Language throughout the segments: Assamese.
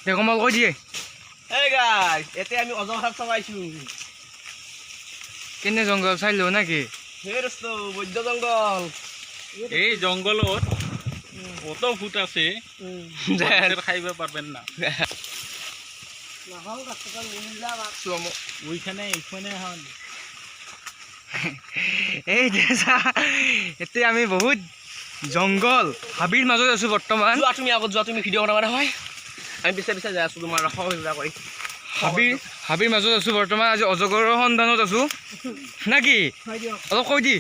দেখো মই কৈ দিয়ে Hey guys, এতিয়া আমি অজগৰ চাবাইছো কেনে জংগল চাইলো নাকি হে দোস্ত বৈদ্য জংগল এই জঙ্গলত কত ফুট আছে খাইব পারবেন না ওইখানে এইখানে হন এই দেছা এতিয়া আমি বহুত জংগল হাবিৰ মাজত আছো বৰ্তমান যোৱা তুমি আগত যোৱা তুমি ভিডিঅ' বনাবা হয় আমি পিছে পিছে যাই আছো তোমাৰ সহযোগিতা কৰি হাবিৰ মাজত আছো বৰ্তমান আজি অজগৰৰ সন্ধানত আছো নাকি অলপ কৈ দি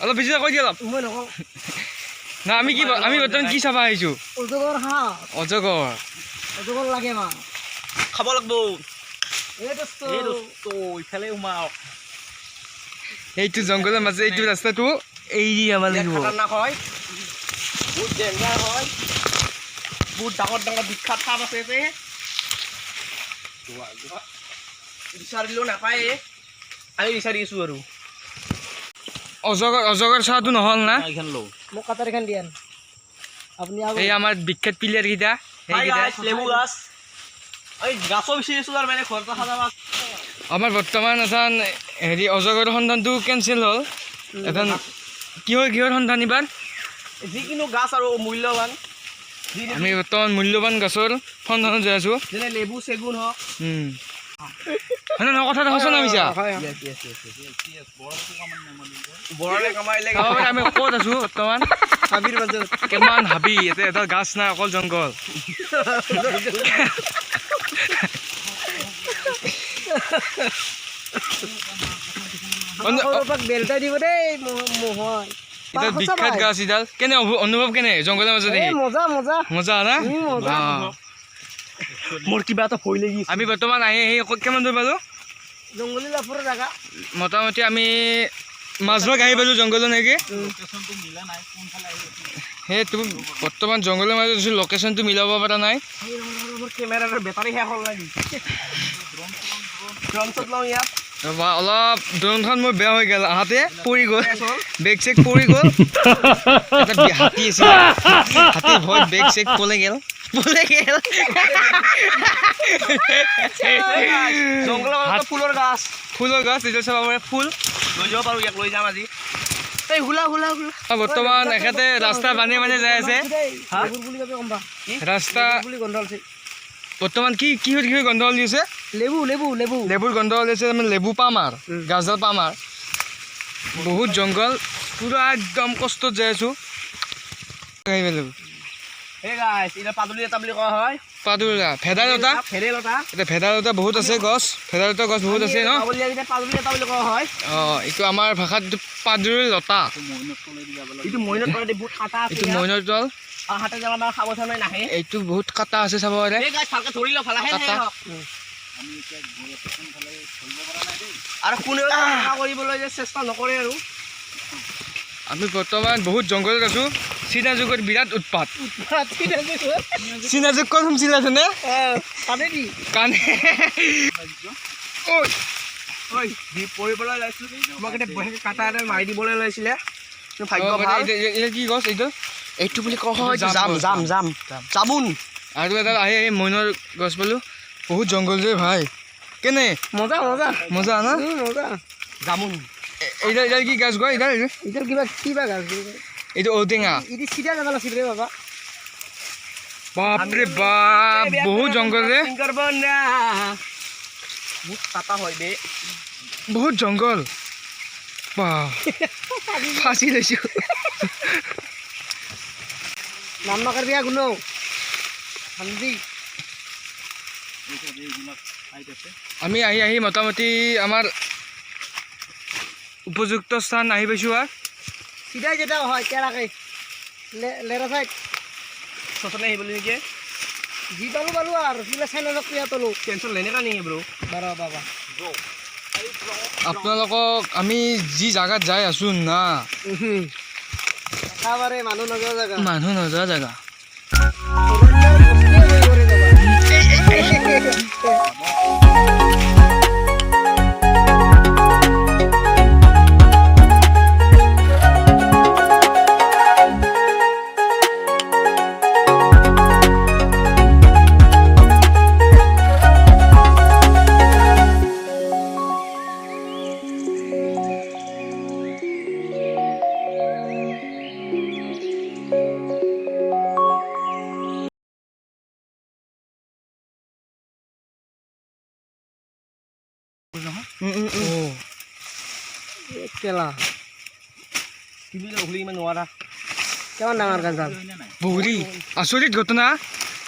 অলপ বেছি কৈ দি অলপ মই নকওঁ না আমি বৰ্তমান কি চাবা আহিছো অজগৰ হা অজগৰ লাগে মা খাব লাগব এই দোস্ত ইফালে উমাও এইটো জংগলৰ মাজে এইটো ৰাস্তাটো এই দি আমাৰ লাগিব খতৰনাক হয় বহুত ডেঞ্জাৰ হয় বহুত ডাঙৰ ডাঙৰ বিখ্যাত সাপ আছে যে বিচাৰিলেও নাপায় আমি বিচাৰি আছো আৰু অজগৰ চাহটো নহল না এইখান লো মোক কাটাৰ এখন দিয়ান আপুনি এই আমাৰ বিখ্যাত প্লেয়াৰ কেইটা লেবু গাছ এই গাছো বিচাৰি আছো আৰু মানে ঘৰটা সাজাবা আমাৰ বৰ্তমান এখন হেৰি অজগৰৰ সন্ধানটো কেঞ্চেল হ'ল এখন কিহৰ সন্ধান এইবাৰ যিকোনো গাছ আৰু মূল্যৱান আমি বৰ্তমান মূল্যৱান গছৰ সন্ধানত যাই আছো যেনে লেবু চেগুন হওক কথাটো সঁচা না মিছা বৰলে কামাইলে আমি ক'ত আছো বৰ্তমান হাবিৰ মাজত কিমান হাবি ইয়াতে এটা গাছ নাই অকল জংগল বেলটা দিব দেই মোহয় এটা বিখ্যাত গাছ ইডাল কেনে অনুভৱ কেনে জংগলৰ মাজত মজা না মোৰ কিবা এটা ভয় লাগি আমি বৰ্তমান আহি কিমান দূৰ পালো জংগলী লাফৰ জাগা মোটামুটি আমি মাজভাগ আহি পালো জংগলত নেকি সেইটো বৰ্তমান জংগলৰ মাজত আছো লোকেশ্যনটো মিলাব পৰা নাই কেমেৰাৰ বেটাৰী শেষ হ'ল নেকি ড্ৰোন শ্বট লওঁ ইয়াত অলপ ড্ৰোনখন মোৰ বেয়া হৈ গ'ল আহাতে পৰি গ'ল বেগ চেক পৰি গ'ল হাতী আছিল হাতী ভয় বেগ চেক পলে গ'ল জংগলত ফুলৰ গাছ এতিয়া চাব পাৰে ফুল লৈ যাব পাৰোঁ ইয়াক লৈ যাম আজি এই হুলা বৰ্তমান এখেতে ৰাস্তা বানি যাই আছে ৰাস্তা বৰ্তমান কিহৰ গন্ধ ওলিয়াইছে লেবুৰ গন্ধ ওলাইছে আমি লেবু পাম আৰু গাছডাল পাম আৰু বহুত জংগল পুৰা একদম কষ্টত যাই আছো পাদুলা ভেদাইলতা এতিয়া ভেদাইলতা বহুত আছে গছ বহুত আছে ন এইটো আমাৰ ভাষাত পাদুলি লতা এইটো মইনৰ তল এইটো বহুত কাটা আছে চাব পাৰে আৰু কোনেও কৰিবলৈ চেষ্টা নকৰে আৰু আমি বৰ্তমান বহুত জংঘলত আছো চীনা যুগৰ বিৰাট উৎপাত চীনা যুগ কোন ছিল আছে নে কানে মাৰি দিবলৈ লৈছিলে কি গছ এইটো এইটো বুলি কোৱা হয় জামুন আৰু এডাল আহি মইনৰ গছ পালো বহুত জংঘল যে ভাই কেনে মজা না জামুন এইডাল কি গাছ গছ এইডাল কিবা গাছ এইটো ঔটেঙা চিধা যাব লাগিছিল বাবা বাপৰে বাপ বহুত জংঘল ৰে বহুত কাটা হয় বে বহুত জংঘল ফাঁচি লৈছো নাম নকৰবি কোনো আমি আহি মোটামুটি আমাৰ উপযুক্ত স্থান আহি পাইছো আৰু চিধাই যেটা হয় কেৰাকে লেৰা চাইড সচনে আহিবলৈ নেকি যি পালো আৰু কিলা চাইনা তলো টেনশ্যন লেনে কা নেকি ব্ৰো বাবা আপোনালোকক আমি যি জাগাত যাই আছো না একেবাৰে মানুহ নযোৱা জাগা কেলা তুমি উঘলি ইমান নোৱাৰা কিমান ডাঙৰ গাছডাল বগৰী আচৰিত ঘটনা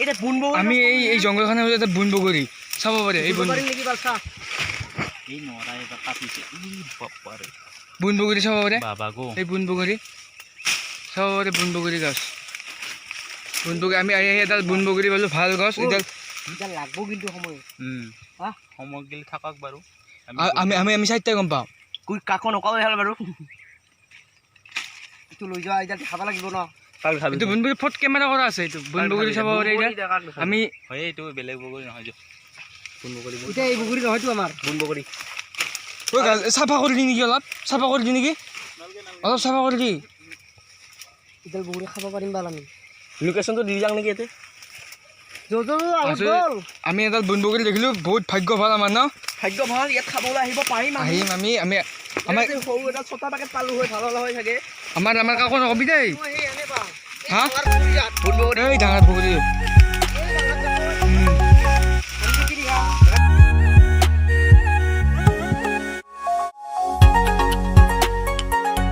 এটা বুন বগৰী আমি এই জংঘলখনৰ মাজত এটা বুন বগৰী চাব পাৰে এই বুন পাৰিম নেকি বালছা এই নোৱাৰা এইবাৰ কাটিছে বাপাৰে বুন বগৰী চাব পাৰে বাবা গো এই বুন বগৰী চাব পাৰে বুন বগৰী গছ বুন বগৰী আমি এডাল বুন বগৰী পালোঁ ভাল গছ এডাল এটা লাগব কিন্তু সময় হা সময় গিল থাকক বাৰু আমি আমি আমি চাৰিটাই গম পাওঁ কুই কাকো নকওঁ হ'ল বাৰু এইটো লৈ যোৱা এতিয়া খাব লাগিব ন এইটো বুন বগৰী ফট কেমেৰা কৰা আছে এইটো বুন বগৰী চাব পাৰে এতিয়া আমি হয় এইটো বেলেগ বগৰী নহয় যে বুন বগৰী এতিয়া এই বগৰী নহয়তো আমাৰ বুন বগৰী ঐ গাছ চাফা কৰি দি নেকি অলপ চাফা কৰি দি নেকি অলপ চাফা কৰি দি এডাল বগৰী খাব পাৰিম বাল আমি লোকেশ্যনটো দি যাওঁ নেকি ইয়াতে আমি এডাল বুন বগৰী দেখিলোঁ বহুত ভাগ্য ভাল আমাৰ ন ভাগ্য ভাল ইয়াত খাবলৈ আহিব পাৰিম আহিম আমি আমি আমাৰ সৰু এডাল ছটা পেকেট পালোঁ হয় ভাল হ'লে হয় চাগে আমাৰ কাকো নকবি দেই মই সেই এনে পাওঁ হা বুন বগৰী এই ডাঙৰ বগৰী